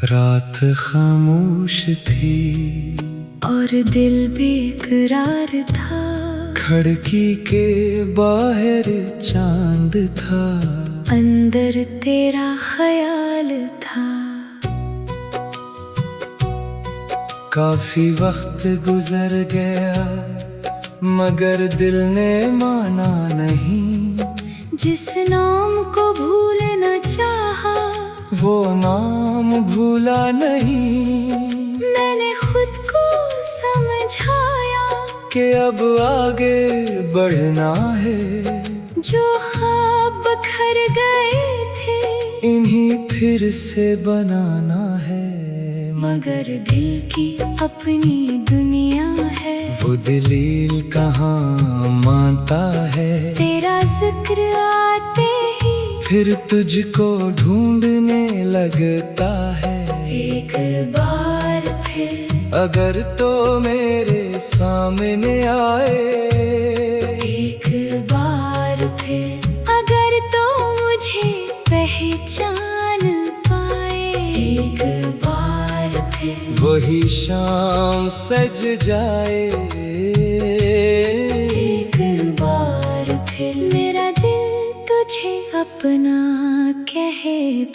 रात खामोश थी और दिल बेकरार था। खिड़की के बाहर चांद था, अंदर तेरा ख्याल था। काफी वक्त गुजर गया मगर दिल ने माना नहीं। जिस नाम को भूलना चाहा वो नाम भूला नहीं। मैंने खुद को समझाया कि अब आगे बढ़ना है। जो ख्वाब बिखर गए थे इन्हीं फिर से बनाना है। मगर दिल की अपनी दुनिया है। वो दलील कहाँ मानता है। तेरा जिक्र आते ही फिर तुझको ढूंढने लगता है। एक बार फिर अगर तो मेरे सामने आए, एक बार फिर अगर तो मुझे पहचान पाए। एक बार फिर वही शाम सज जाए। एक बार फिर मेरा दिल तुझे अपना कह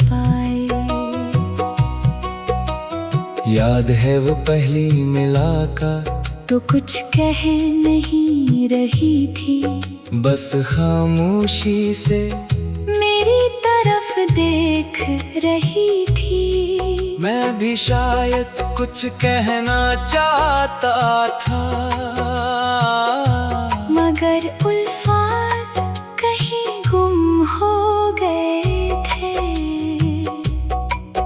पाए। याद है वो पहली मुलाकात, तो कुछ कह नहीं रही थी। बस खामोशी से मेरी तरफ देख रही थी। मैं भी शायद कुछ कहना चाहता था, मगर अल्फाज कहीं गुम हो गए थे।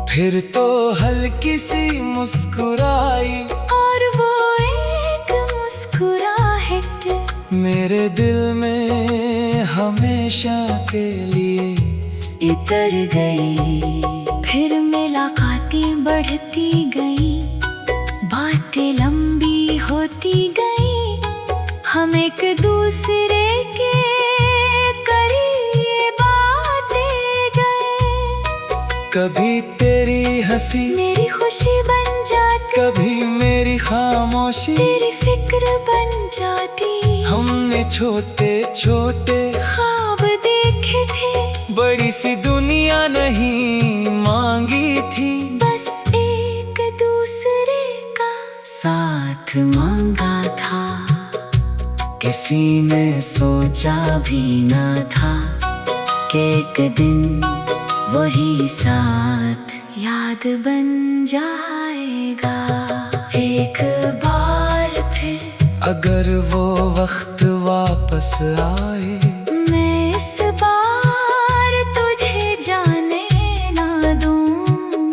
फिर तो हल्की सी मुस्कुराई और वो एक मुस्कुराहट मेरे दिल में हमेशा के लिए इतर गई। फिर मुलाकातें बढ़ती गई, बातें लंबी होती गई। हम एक दूसरे के करीब आते गए। कभी तेरी हंसी मेरी खुशी बन जाती, कभी मेरी खामोशी तेरी फिक्र बन जाती। हमने छोटे छोटे ख्वाब देखे थे, बड़ी सी दुनिया नहीं मांगी थी। बस एक दूसरे का साथ मांगा था। किसी ने सोचा भी न था कि एक दिन वही साथ याद बन जाएगा। एक बार फिर अगर वो वक्त वापस आए, मैं इस बार तुझे जाने ना दूं।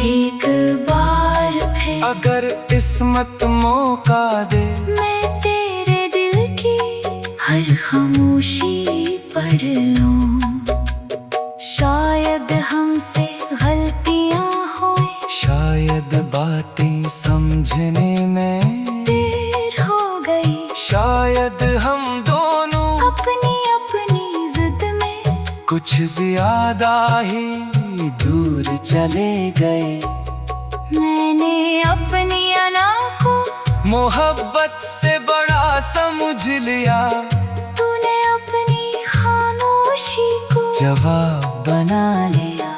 एक बार फिर अगर किस्मत मौका दे, मैं तेरे दिल की हर खामोशी पढ़ लूं। शायद हमसे गलतियां होए, शायद बातें समझने में देर हो गई। शायद हम दोनों अपनी अपनी जिद में कुछ ज्यादा ही दूर चले गए। मैंने अपनी अना को मोहब्बत से बड़ा समझ लिया, तूने अपनी खामोशी को जवाब बना लिया।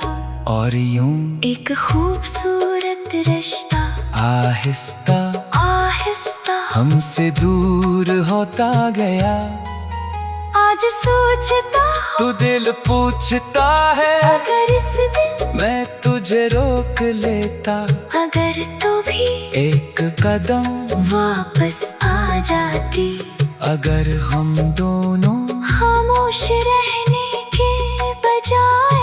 और यूं एक खूबसूरत रिश्ता आहिस्ता आहिस्ता हमसे दूर होता गया। आज सोचता हूँ, तू दिल पूछता है अगर इस दिन मैं तुझे रोक लेता, अगर तू भी एक कदम वापस आ जाती। अगर हम दोनों खामोश रहने के बजाय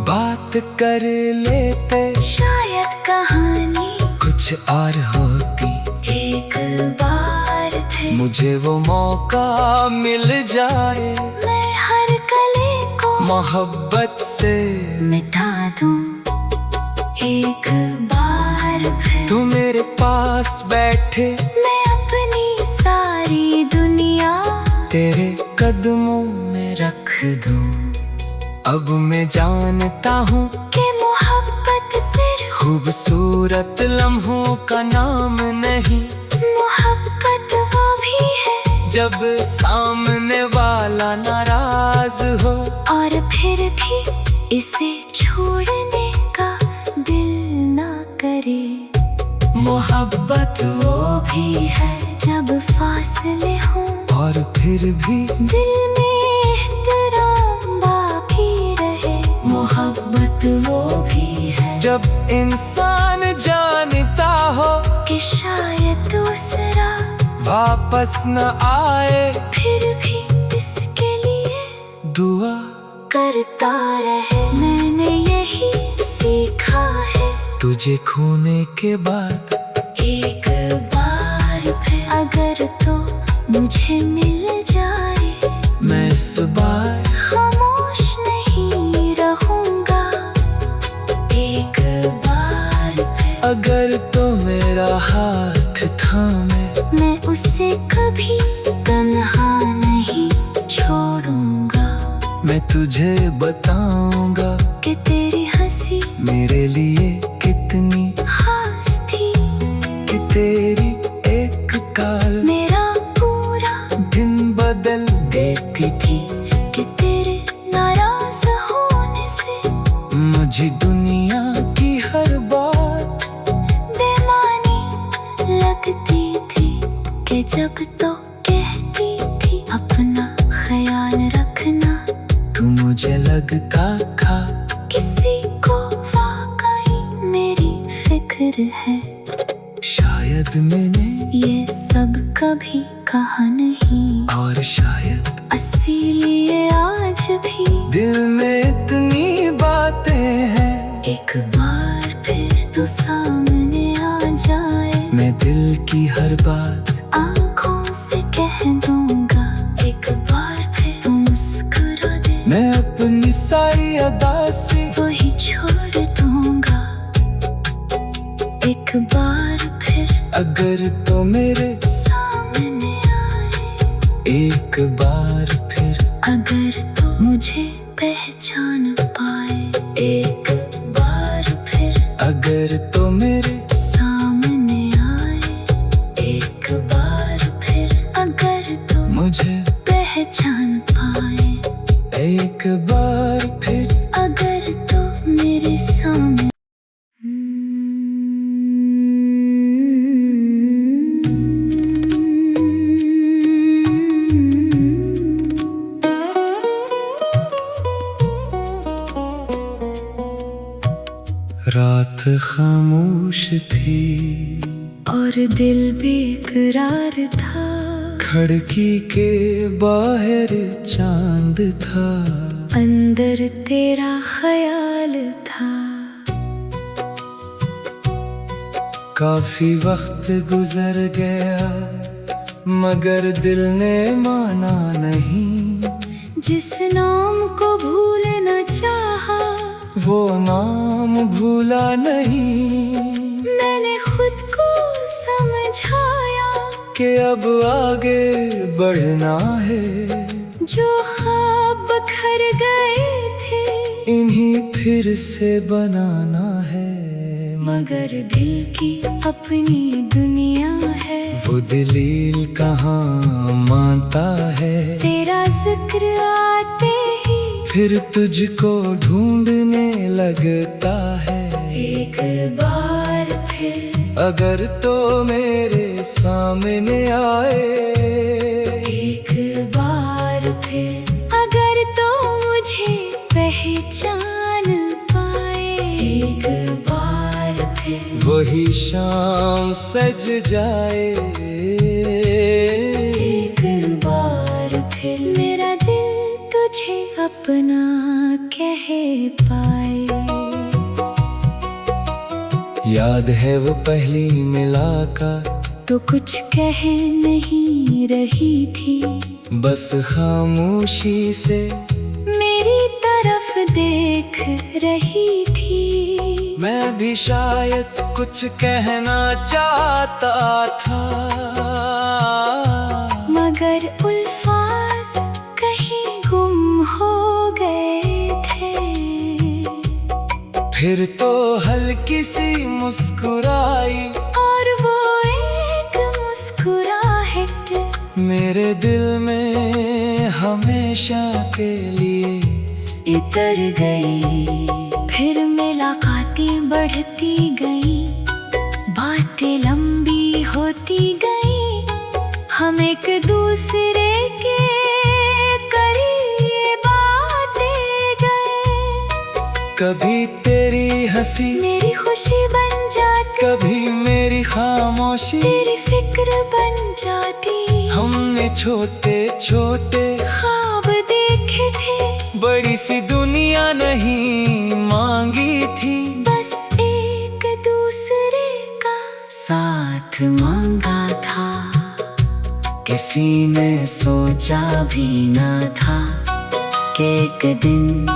बात कर लेते, शायद कहानी कुछ और होती। एक बार फिर मुझे वो मौका मिल जाए, मैं हर कले को मोहब्बत से मिटा दूं। एक बार फिर तू मेरे पास बैठे, मैं अपनी सारी दुनिया तेरे कदमों में रख दूं। अब मैं जानता हूँ कि मोहब्बत से खूबसूरत लम्हों का नाम नहीं, मोहब्बत वो भी है जब सामने वाला नाराज हो और फिर भी इसे छोड़ने का दिल ना करे। मोहब्बत वो भी है जब फासले हो और फिर भी दिल में एहतराम बाकी रहे। मोहब्बत वो भी है जब इंसान जानता हो कि शायद दूसरा वापस न आए, फिर भी इसके लिए दुआ करता रहे। मैंने यही सीखा है, तुझे खोने के बाद एक बार फिर अगर तो मुझे मिल जाए, मैं इस बार खामोश नहीं रहूंगा। एक बार फिर अगर तो मेरा हाथ थामे, मैं उसे कभी तन्हा नहीं छोड़ूंगा। मैं तुझे बताऊंगा कि तेरी हंसी मेरे लिए कितनी खास थी, कि तेरी एक काल मेरा पूरा दिन बदल देती थी, कि तेरे नाराज होने से मुझे दुनिया की हर बात बेमानी लगती थी। कि जब तो कहती थी अपना ख्याल रखना, तू मुझे लगता था किसी को वाकई मेरी फिक्र है। शायद मैंने ये सब कभी कहा नहीं, और शायद इसीलिए आज भी दिल में इतनी बातें हैं। एक बार फिर तू सामने आ जाए, मैं दिल की हर बात आँखों से कह दूंगा। एक बार फिर तू मुस्कुरा दे, मैं अपनी सारी अदा से वही छोड़ दूंगा। एक बार फिर अगर तो मेरे सामने आए, एक बार फिर अगर तो मुझे पहचान पाए। एक बार फिर अगर तो मेरे सामने आए, एक बार फिर अगर तो मुझे पहचान पाए। एक बार फिर अगर तो मेरे सामने रात खामोश थी और दिल बेकरार था, खिड़की के बाहर चांद था, अंदर तेरा ख्याल था। काफी वक्त गुजर गया मगर दिल ने माना नहीं, जिस नाम को भूलना चाहा वो नाम भूला नहीं। मैंने खुद को समझाया कि अब आगे बढ़ना है, जो ख्वाब बिखर गए थे इन्हीं फिर से बनाना है। मगर दिल की अपनी दुनिया है, वो दलील कहाँ मानता है, तेरा जिक्र आते ही फिर तुझको ढूंढने लगता है। एक बार फिर अगर तो मेरे सामने आए, एक बार फिर अगर तो मुझे पहचान पाए। एक बार फिर वही शाम सज जाए। एक बार फिर मेरा दिल तुझे अपना कह पाए। याद है वो पहली मुलाकात, तो कुछ कह नहीं रही थी, बस खामोशी से मेरी तरफ देख रही थी। मैं भी शायद कुछ कहना चाहता था, मगर अल्फाज कहीं गुम हो गए थे। फिर तो हल्की सी मुस्कुराई और वो एक मुस्कुराहट मेरे दिल में हमेशा के लिए इतर गई। फिर मुलाकातें बढ़ती गई, बातें लंबी होती गई, हम एक दूसरे के करीब आते गए। कभी तेरी हंसी मेरी खुशी बन जाती, कभी मेरी खामोशी तेरी फिक्र बन जाती। हमने छोटे छोटे ख्वाब देखे थे, बड़ी सी दुनिया नहीं मांगी थी, बस एक दूसरे का साथ मांगा था। किसी ने सोचा भी न था कि एक दिन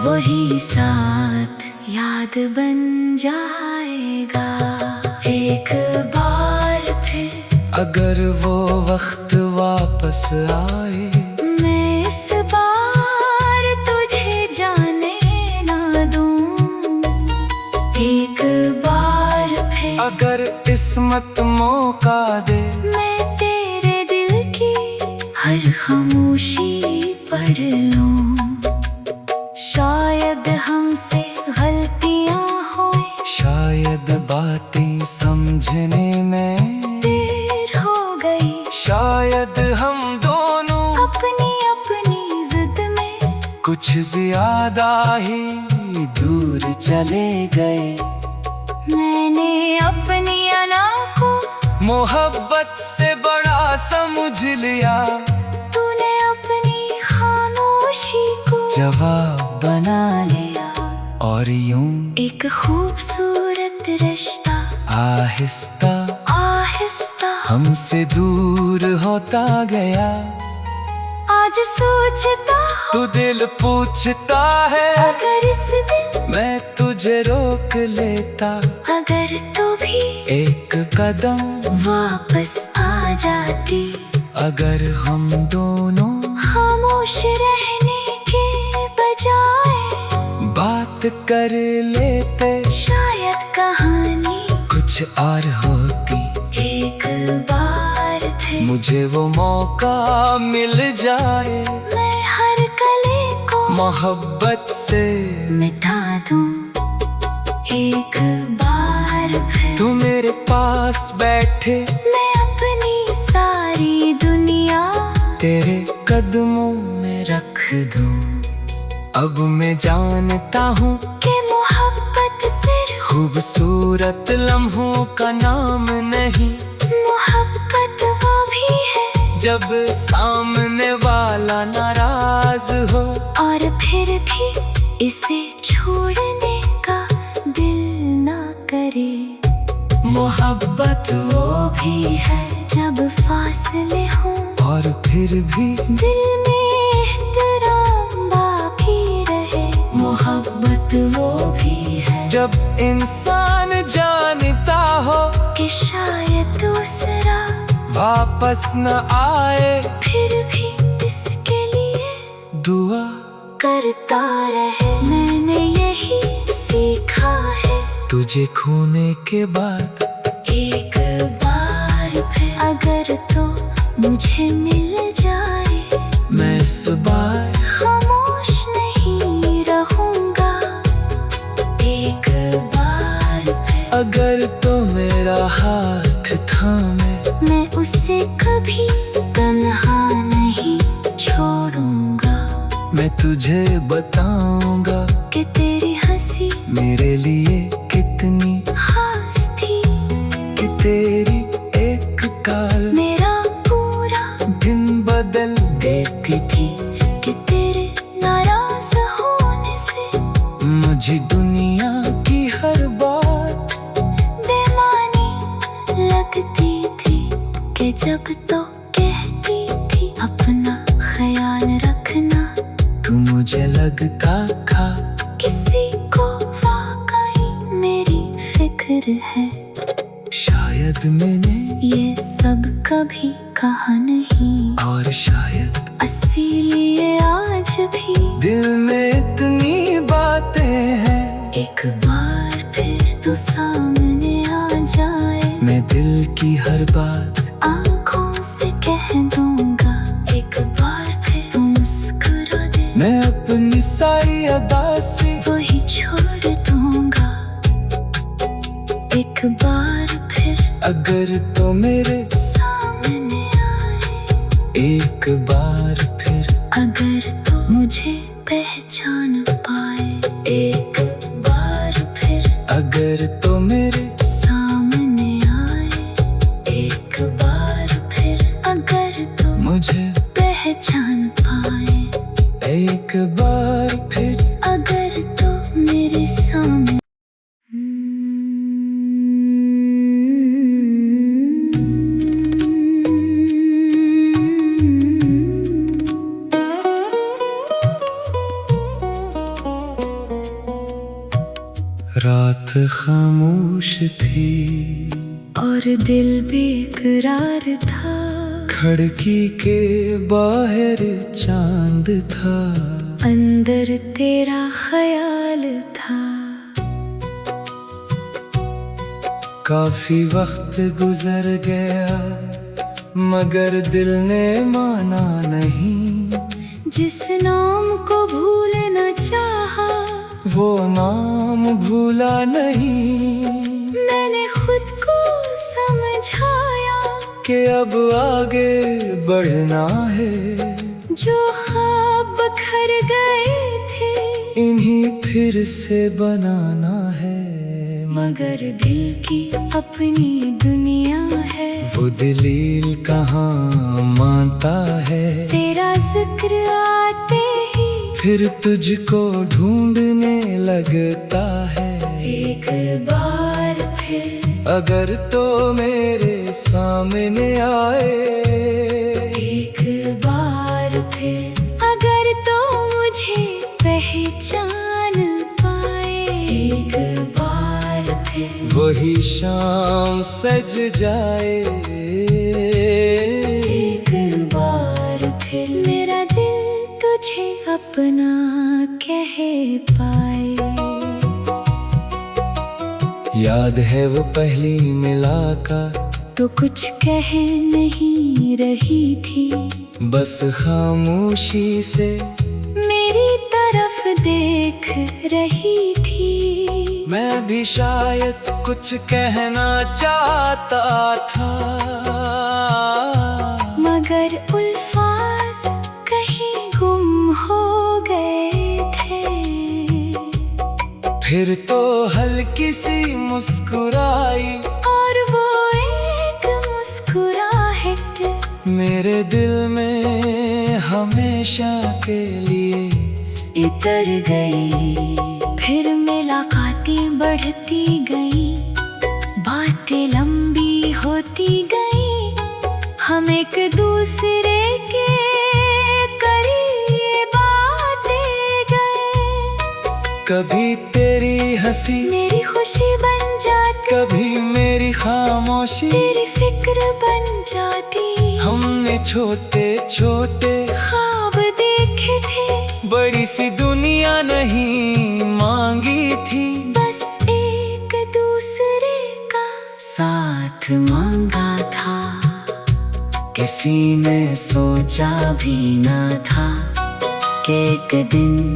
वही साथ याद बन जाएगा। एक बार फिर अगर वो वक्त वापस आए, मैं इस बार तुझे जाने ना दूं। एक बार फिर अगर किस्मत मौका दे, मैं तेरे दिल की हर खामोशी पढ़ लूं। शायद हमसे गलतियां होए, शायद बातें समझने में देर हो गई, शायद हम दोनों अपनी अपनी जिद में कुछ ज्यादा ही दूर चले गए। मैंने अपनी अना को मोहब्बत से बड़ा समझ लिया, तूने अपनी खामोशी को जवाब बना लिया। और यूं एक खूबसूरत रिश्ता आहिस्ता आहिस्ता हमसे दूर होता गया। आज सोचता हूँ, तू दिल पूछता है अगर इस दिन मैं तुझे रोक लेता, अगर तू भी एक कदम वापस आ जाती, अगर हम दोनों खामोश रहने के बजाय बात कर लेते, शायद कहानी कुछ और होती। एक बार फिर मुझे वो मौका मिल जाए, मैं हर कले को मोहब्बत से मिटा दूं। एक बार फिर तू मेरे पास बैठे, मैं अपनी सारी दुनिया तेरे कदमों में रख दूं। अब मैं जानता हूँ कि मोहब्बत सिर्फ खूबसूरत लम्हों का नाम नहीं, मोहब्बत वो भी है जब सामने वाला नाराज हो और फिर भी इसे छोड़ने का दिल ना करे। मोहब्बत वो भी है जब फासले हों और फिर भी दिल में एहतराम बाकी रहे। मोहब्बत वो भी है जब इंसान जानता हो कि शायद दूसरा वापस न आए, फिर भी इसके लिए दुआ करता रहे। मैंने यही सीखा है, तुझे खोने के बाद एक बार फिर अगर तो मुझे मिल जाए, मैं इस बार खामोश नहीं रहूंगा। एक बार फिर अगर तो मेरा हाथ थामे, मैं उसे कभी तन्हा नहीं छोड़ूंगा। मैं तुझे बताऊंगा कि तेरी हंसी मेरे लिए कितनी खास थी, कि तेरी एक काल मेरा पूरा दिन बदल देती थी, कि तेरे नाराज होने से मुझे दुनिया की हर बात बेमानी लगती थी, कि जब तो कहती थी अपना ख्याल रखना, तू मुझे लगता था किसी को वाकई मेरी फिक्र है। शायद मैंने ये सब कभी कहा नहीं, और शायद इसीलिए आज भी दिल में इतनी बातें हैं, एक बार फिर तू सामने आ जाए, मैं दिल की हर बात आँखों से कह दूंगा। एक बार फिर तू मुस्कुरा दे, मैं अपनी सारी अदा से वही छोड़ दूंगा। एक बार फिर अगर तो मेरे सामने आए, एक बार फिर अगर तो मुझे पहचान पाए। एक बार फिर अगर तो मेरे सामने आए, एक बार फिर अगर तो मुझे पहचान पाए। एक बार फिर अगर तो मेरे सामने रात खामोश थी और दिल बेकरार था। खिड़की के बाहर चांद था, अंदर तेरा ख्याल था। काफी वक्त गुजर गया मगर दिल ने माना नहीं। जिस नाम को भूलना चाहा, वो नाम भूला नहीं। मैंने खुद को समझाया कि अब आगे बढ़ना है, जो ख्वाब बिखर गए थे इन्हीं फिर से बनाना है। मगर दिल की अपनी दुनिया है, वो दलील कहाँ मानता है। तेरा जिक्र आते ही फिर तुझको ढूंढने लगता है। एक बार फिर अगर तो मेरे सामने आए, एक बार फिर अगर तो मुझे पहचान पाए। एक बार फिर वही शाम सज जाए। एक बार फिर मेरा दिल तुझे अपना कह पाए। याद है वो पहली मुलाकात, तो कुछ कह नहीं रही थी, बस खामोशी से मेरी तरफ देख रही थी। मैं भी शायद कुछ कहना चाहता था, मगर अल्फाज कहीं गुम हो गए थे। फिर तो हल्की सी मुस्कुराई और वो एक मुस्कुराहट मेरे दिल में हमेशा के लिए इतर गई। फिर मुलाकातें बढ़ती गई, बातें लंबी होती गई। हम एक दूसरे के करीब आते गए। कभी तेरी हंसी मेरी खुशी बन जाती, कभी मेरी खामोशी, तेरी फिक्र बन जाती। हमने छोटे छोटे ख्वाब देखे थे, बड़ी सी दुनिया नहीं मांगी थी। बस एक दूसरे का साथ मांगा था। किसी ने सोचा भी ना था कि एक दिन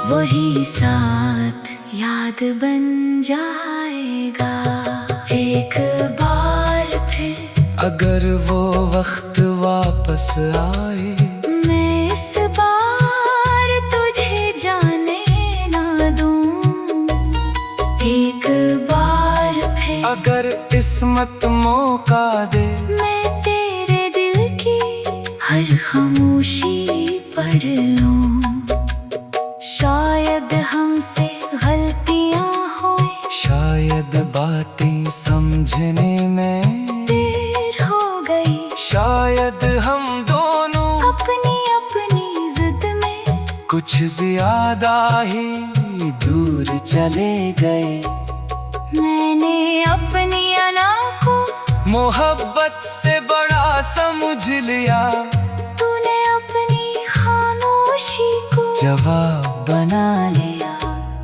वही साथ याद बन जाएगा। एक बार फिर अगर वो वक्त वापस आए, मैं इस बार तुझे जाने ना दूं। एक बार फिर अगर किस्मत मौका दे, मैं तेरे दिल की हर खामोशी पढ़ लूं। शायद हमसे गलतियां होए, शायद बातें समझने में देर हो गई। शायद हम दोनों अपनी अपनी जिद में कुछ ज्यादा ही दूर चले गए। मैंने अपनी अना को मोहब्बत से बड़ा समझ लिया, तूने अपनी खामोशी को जवाब बना लिया।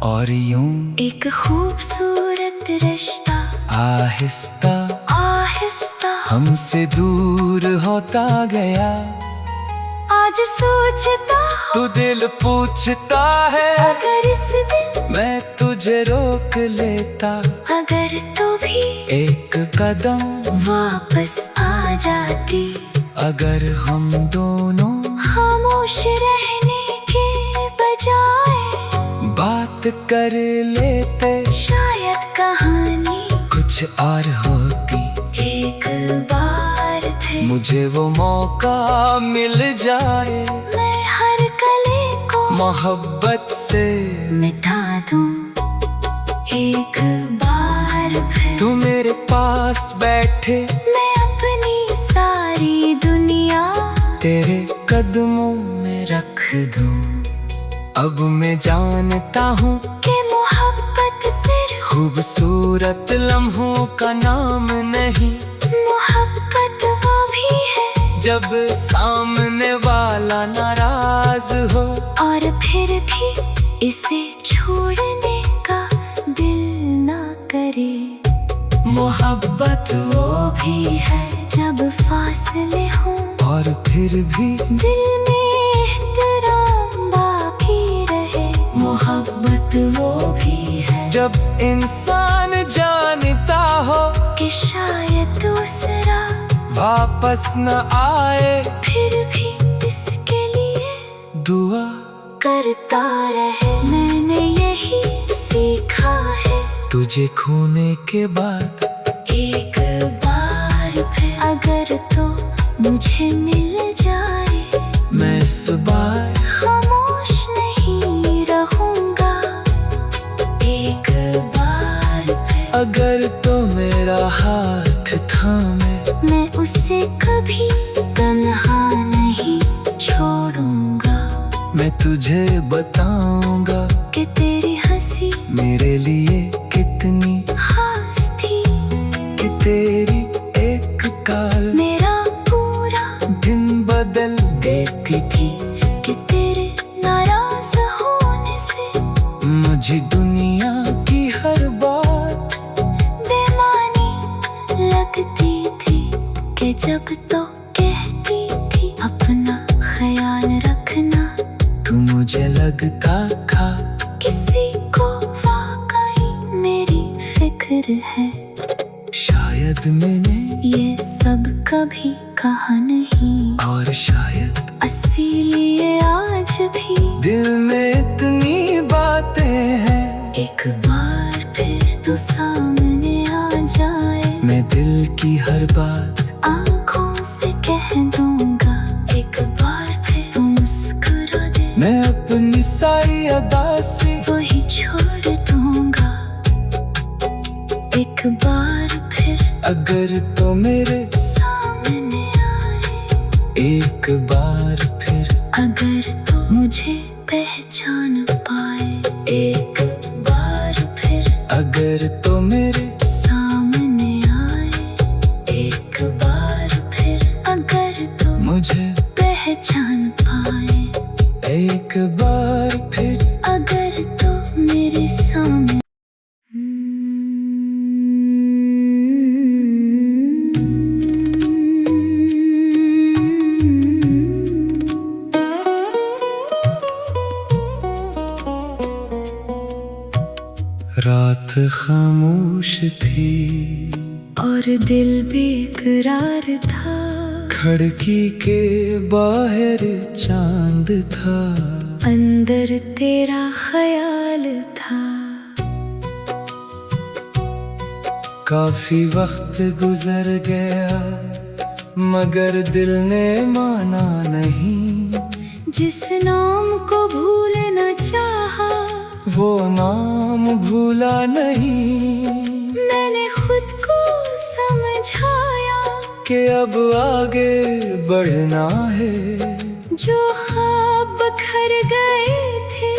और यूं एक खूबसूरत रिश्ता आहिस्ता आहिस्ता हमसे दूर होता गया। आज सोचता हूँ तू दिल पूछता है अगर इस दिन मैं तुझे रोक लेता, अगर तू भी एक कदम वापस आ जाती, अगर हम दोनों खामोश रहने के बजाय बात कर लेते, शायद कहानी कुछ और होती। एक बार फिर मुझे वो मौका मिल जाए, मैं हर कले को मोहब्बत से मिटा दूं। एक बार फिर तू मेरे पास बैठे, मैं अपनी सारी दुनिया तेरे कदमों में रख दूं। अब मैं जानता हूँ कि मोहब्बत सिर्फ खूबसूरत लम्हों का नाम नहीं, मोहब्बत वो भी है जब सामने वाला नाराज हो और फिर भी इसे छोड़ने का दिल ना करे। मोहब्बत वो भी है जब फासले हों और फिर भी दिल में एहतराम बाकी रहे। मोहब्बत वो भी है जब इंसान जानता हो कि शायद दूसरा वापस न आए, फिर भी इसके लिए दुआ करता रहे। मैंने यही सीखा है, तुझे खोने के बाद एक बार फिर अगर तो मुझे मिल जाए, मैं इस बार खामोश नहीं रहूंगा। एक बार फिर अगर तो मेरा हाथ थामे, मैं उसे कभी तन्हा नहीं छोड़ूंगा। मैं तुझे बताऊंगा कि तेरी हंसी मेरे लिए कितनी खास थी, कि तेरी एक काल मेरा पूरा दिन बदल देती थी, कि तेरे नाराज होने से मुझे दुनिया की हर बात बेमानी लगती थी, कि जब तो कहती थी अपना ख्याल रखना, तू मुझे लगता था किसी को वाकई मेरी फिक्र है। शायद मैंने ये सब कभी कहा नहीं, और शायद इसीलिए आज भी दिल में इतनी बातें हैं। एक बार फिर तू सामने आ जाए, मैं दिल की हर बात आँखों से कह दूंगा। एक बार फिर तू मुस्कुरा दे, मैं अपनी सारी अदा से वही छोड़ दूंगा। एक बार फिर अगर तो मेरे सामने आए, एक बार फिर अगर तो मुझे पहचान पाए। एक बार फिर अगर तो मेरे सामने आए, एक बार फिर अगर तो मुझे पहचान पाए। एक बार फिर अगर तो मेरे सामने रात खामोश थी और दिल बेकरार था, खिड़की के बाहर चांद था, अंदर तेरा ख्याल था। काफी वक्त गुजर गया मगर दिल ने माना नहीं, जिस नाम को भूलना चाहा वो नाम भूला नहीं। मैंने खुद को समझाया कि अब आगे बढ़ना है, जो ख्वाब बिखर गए थे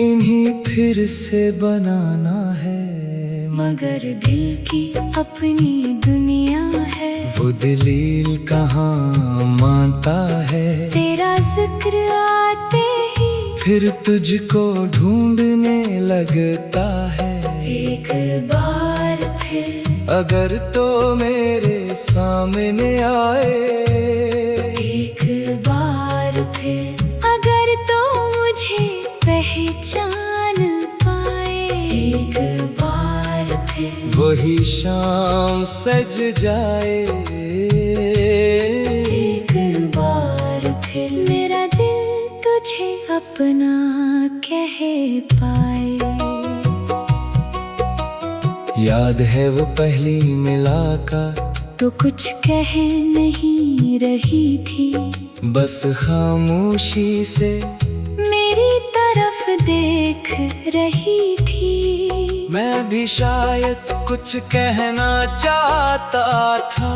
इन्हीं फिर से बनाना है। मगर दिल की अपनी दुनिया है, वो दलील कहाँ मानता है। तेरा जिक्र आते ही फिर तुझको ढूंढने लगता है। एक बार फिर अगर तो मेरे सामने आए, एक बार फिर अगर तो मुझे पहचान पाए, एक बार फिर वही शाम सज जाए। एक बार फिर मेरा दिल तुझे अपना कह पाए। याद है वो पहली मुलाकात, तो कुछ कह नहीं रही थी, बस खामोशी से मेरी तरफ देख रही थी। मैं भी शायद कुछ कहना चाहता था,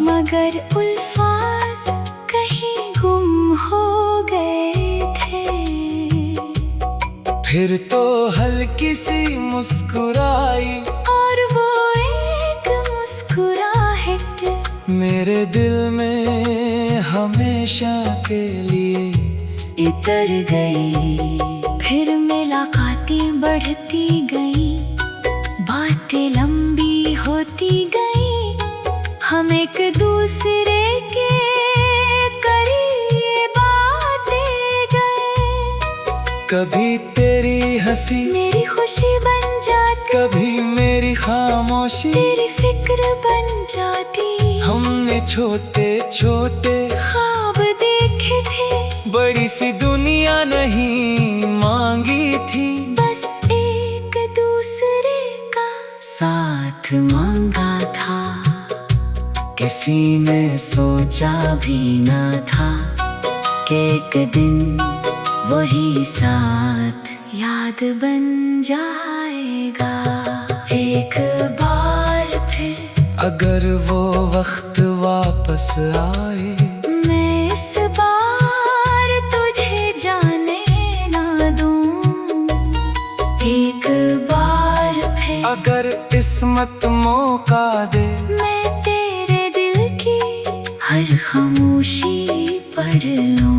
मगर अल्फाज कहीं गुम हो गए थे। फिर तो हल्की सी मुस्कुराई, और वो एक मुस्कुराहट मेरे दिल में हमेशा के लिए इतर गई। फिर मुलाकातें बढ़ती गई, बातें लंबी होती गई, हम एक दूसरे के करीब आते गए। कभी तेरी हंसी मेरी खुशी बन जाती, कभी मेरी खामोशी, तेरी फिक्र बन जाती। हमने छोटे छोटे ख्वाब देखे थे, बड़ी सी दुनिया नहीं मांगी थी, बस एक दूसरे का साथ मांगा था। किसी ने सोचा भी न था कि एक दिन वही साथ याद बन जाएगा। एक बार फिर अगर वो वक्त वापस आए, मैं इस बार तुझे जाने ना दूं। एक बार फिर अगर किस्मत मौका दे, मैं तेरे दिल की हर खामोशी पढ़ लूं।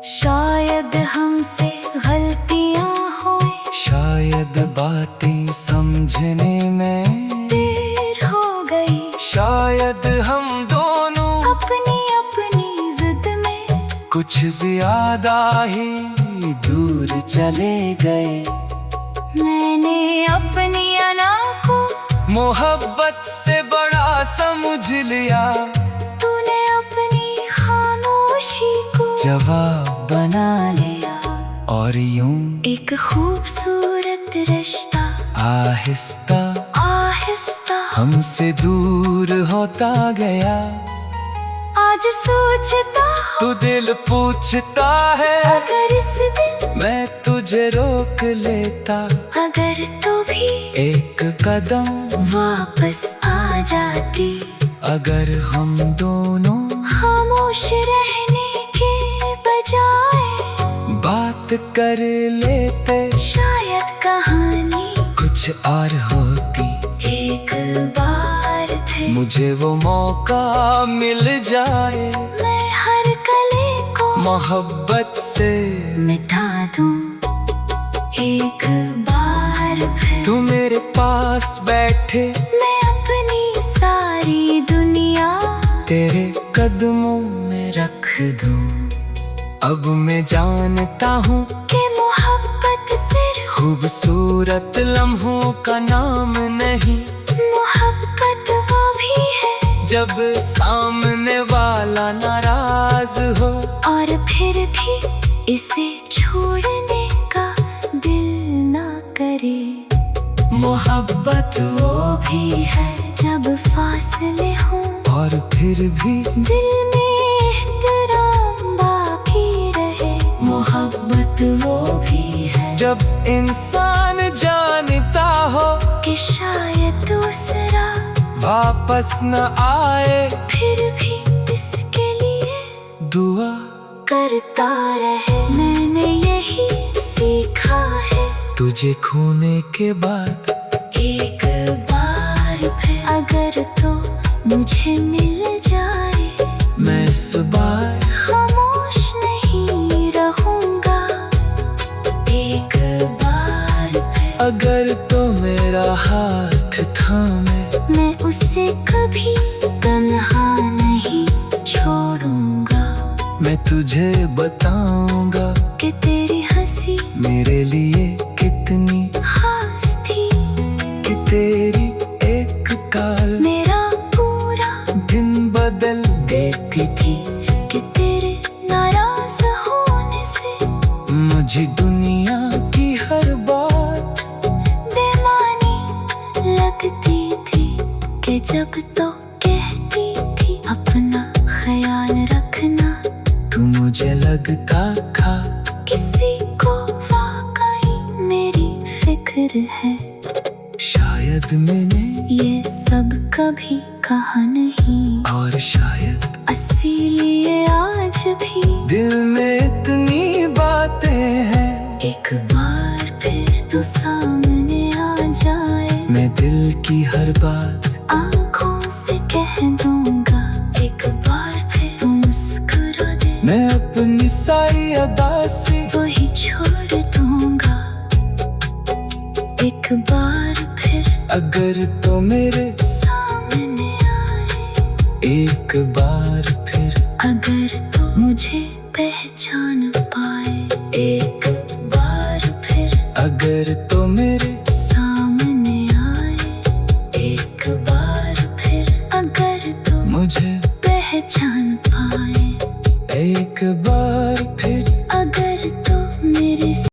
शायद हमसे गलतियां होए, शायद बातें समझने में देर हो गई, शायद हम दोनों अपनी अपनी जिद में कुछ ज्यादा ही दूर चले गए। मैंने अपनी अना को मोहब्बत से बड़ा समझ लिया, तूने अपनी खामोशी को जवाब बना लिया। और यूं एक खूबसूरत रिश्ता आहिस्ता आहिस्ता हमसे दूर होता गया। आज सोचता हूँ, तू दिल पूछता है, अगर इस दिन मैं तुझे रोक लेता, अगर तू भी एक कदम वापस आ जाती। अगर हम दोनों खामोश रहने के बजाय बात कर लेते, शायद कहानी कुछ और होती। एक बार फिर मुझे वो मौका मिल जाए, मैं हर कले को मोहब्बत से मिटा दूं। एक बार फिर तू मेरे पास बैठे, मैं अपनी सारी दुनिया तेरे कदमों में रख दूं। अब मैं जानता हूँ कि मोहब्बत सिर्फ खूबसूरत लम्हों का नाम नहीं, मोहब्बत वो भी है जब सामने वाला नाराज हो और फिर भी इसे छोड़ने का दिल ना करे। मोहब्बत वो भी है जब फासले हों और फिर भी दिल में एहतराम बाकी रहे। मोहब्बत वो भी है जब इंसान जानता हो कि शायद दूसरा वापस न आए, फिर भी इसके लिए दुआ करता रहे। मैंने यही सीखा है, तुझे खोने के बाद एक बार फिर अगर तो मुझे मिल जाए, मैं इस बार खामोश नहीं रहूंगा। एक बार अगर तो मेरा हाथ थामे, मैं उसे कभी तन्हा नहीं छोड़ूंगा। मैं तुझे बताऊंगा कि तेरी हंसी मेरे लिए कितनी खास थी। कि तेरी एक काल मेरा पूरा दिन बदल देती थी। कि तेरे नाराज होने से मुझे दुनिया की हर बात बेमानी लगती थी। कि जब तो कहती थी अपना ख्याल रखना, तू मुझे लगता था किसी को वाकई मेरी फिक्र है। शायद मैंने ये सब कभी कहा नहीं, और शायद इसीलिए आज भी दिल में इतनी बातें हैं। एक बार फिर तू सामने आ जाए, मैं दिल की हर बात आंखों से कह दूंगा। एक बार फिर तू मुस्कुरा दे, मैं अपनी सारी अदा से वही छोड़ दूंगा। एक बार फिर अगर तो मेरे सामने आए, एक बार फिर अगर तो मुझे पहचान पाए। एक बार फिर अगर तो मेरे